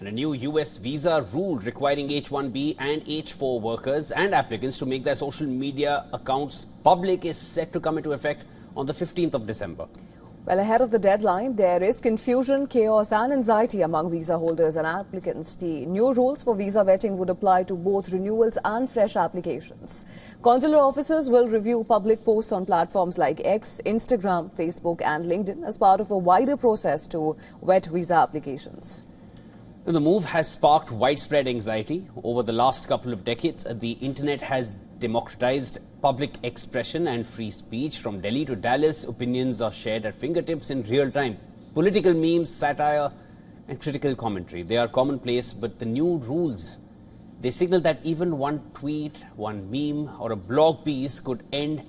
And a new US visa rule requiring H-1B and H-4 workers and applicants to make their social media accounts public is set to come into effect on the 15th of December. Well, ahead of the deadline, there is confusion, chaos and anxiety among visa holders and applicants. The new rules for visa vetting would apply to both renewals and fresh applications. Consular officers will review public posts on platforms like X, Instagram, Facebook and LinkedIn as part of a wider process to vet visa applications. The move has sparked widespread anxiety. Over the last couple of decades, the internet has democratized public expression and free speech. From Delhi to Dallas, opinions are shared at fingertips in real time. Political memes, satire and critical commentary, they are commonplace, but the new rules, they signal that even one tweet, one meme or a blog piece could end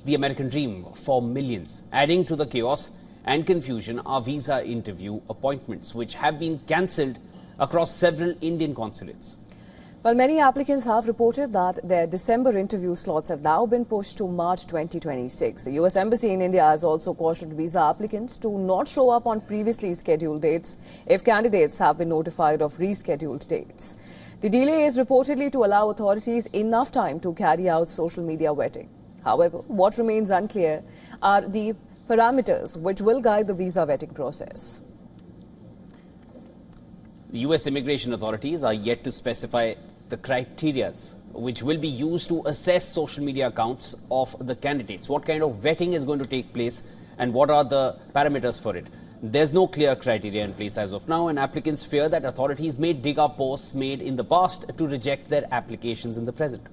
the American dream for millions. Adding to the chaos and confusion are visa interview appointments, which have been cancelled across several Indian consulates. Well, many applicants have reported that their December interview slots have now been pushed to March 2026. The US Embassy in India has also cautioned visa applicants to not show up on previously scheduled dates if candidates have been notified of rescheduled dates. The delay is reportedly to allow authorities enough time to carry out social media vetting. However, what remains unclear are the parameters which will guide the visa vetting process. The US immigration authorities are yet to specify the criteria which will be used to assess social media accounts of the candidates. What kind of vetting is going to take place and what are the parameters for it? There's no clear criteria in place as of now, and applicants fear that authorities may dig up posts made in the past to reject their applications in the present.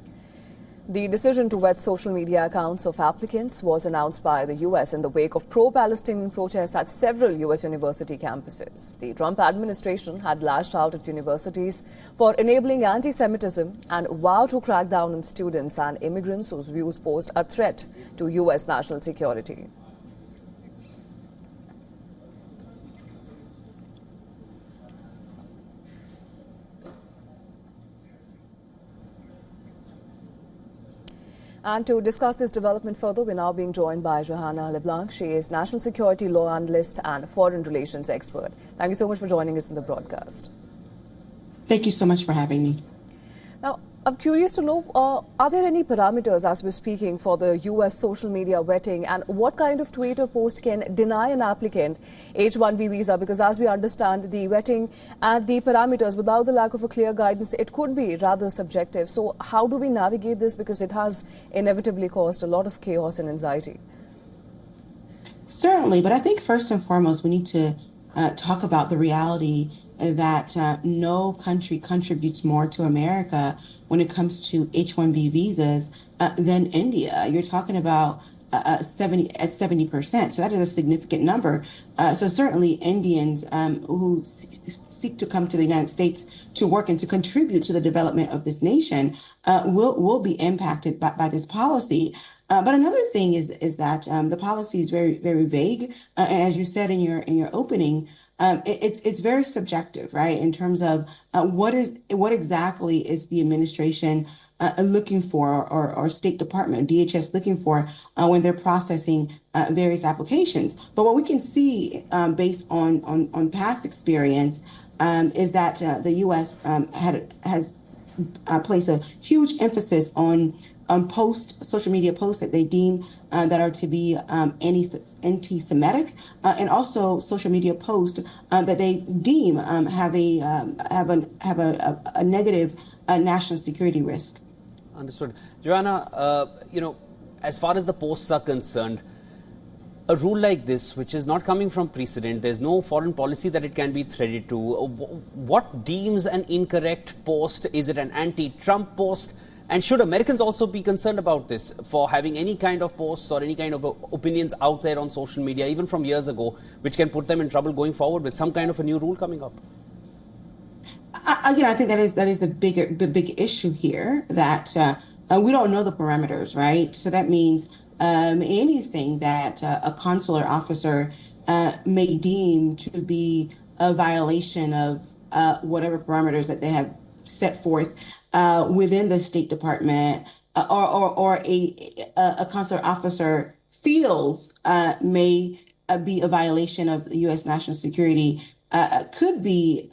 The decision to vet social media accounts of applicants was announced by the US in the wake of pro-Palestinian protests at several US university campuses. The Trump administration had lashed out at universities for enabling anti-Semitism and vowed to crack down on students and immigrants whose views posed a threat to US national security. And to discuss this development further, we're now being joined by Johanna LeBlanc. She is National Security Law Analyst and Foreign Relations Expert. Thank you so much for joining us in the broadcast. Thank you so much for having me. Now, I'm curious to know, are there any parameters as we're speaking for the US social media vetting, and what kind of tweet or post can deny an applicant H-1B visa? Because as we understand, the vetting and the parameters, without the lack of a clear guidance, it could be rather subjective. So how do we navigate this? Because it has inevitably caused a lot of chaos and anxiety. Certainly, but I think first and foremost, we need to talk about the reality that no country contributes more to America when it comes to H-1B visas than India. You're talking about 70%. So that is a significant number. So certainly Indians who seek to come to the United States to work and to contribute to the development of this nation will be impacted by this policy. But another thing is that the policy is very, very vague. And as you said in your opening, it's very subjective, right? In terms of what exactly is the administration looking for, or State Department, DHS looking for when they're processing various applications. But what we can see based on past experience is that the U.S. has placed a huge emphasis on social media posts that they deem that are to be anti-Semitic, and also social media posts that they deem have a negative national security risk. Understood. Joanna, as far as the posts are concerned, a rule like this, which is not coming from precedent, there's no foreign policy that it can be threaded to. What deems an incorrect post? Is it an anti-Trump post? And should Americans also be concerned about this, for having any kind of posts or any kind of opinions out there on social media, even from years ago, which can put them in trouble going forward with some kind of a new rule coming up? I think that is the big issue here, that we don't know the parameters, right? So that means anything that a consular officer may deem to be a violation of whatever parameters that they have set forth within the State Department, or a consular officer feels may be a violation of the U.S. national security, could be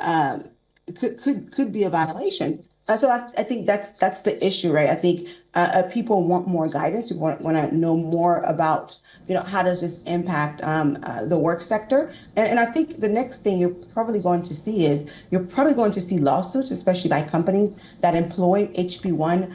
could be a violation. So I think that's the issue, right? I think people want more guidance. People want to know more about, how does this impact the work sector? And I think the next thing you're probably going to see is lawsuits, especially by companies that employ HB1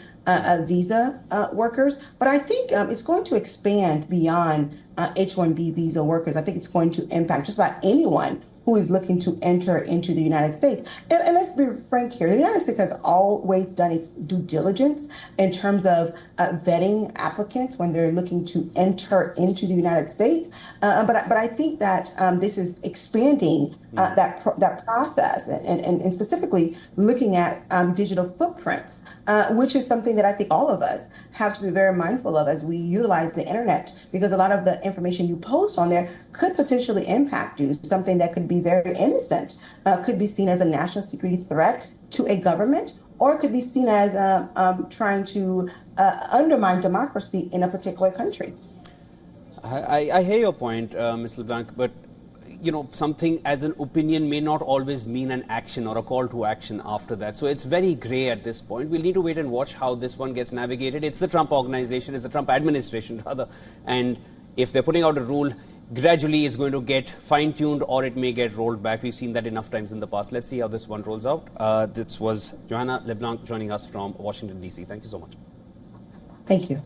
visa workers. But I think it's going to expand beyond H-1B visa workers. I think it's going to impact just about anyone who is looking to enter into the United States. And let's be frank here, the United States has always done its due diligence in terms of vetting applicants when they're looking to enter into the United States. But I think that this is expanding that process and specifically looking at digital footprints, which is something that I think all of us have to be very mindful of as we utilize the internet, because a lot of the information you post on there could potentially impact you. Something that could be very innocent could be seen as a national security threat to a government, or it could be seen as trying to undermine democracy in a particular country. I hear your point, Ms. LeBlanc, but something as an opinion may not always mean an action or a call to action after that. So it's very gray at this point. We'll need to wait and watch how this one gets navigated. It's the Trump organization, it's the Trump administration rather. And if they're putting out a rule, gradually it's going to get fine-tuned or it may get rolled back. We've seen that enough times in the past. Let's see how this one rolls out. This was Johanna LeBlanc joining us from Washington, D.C. Thank you so much. Thank you.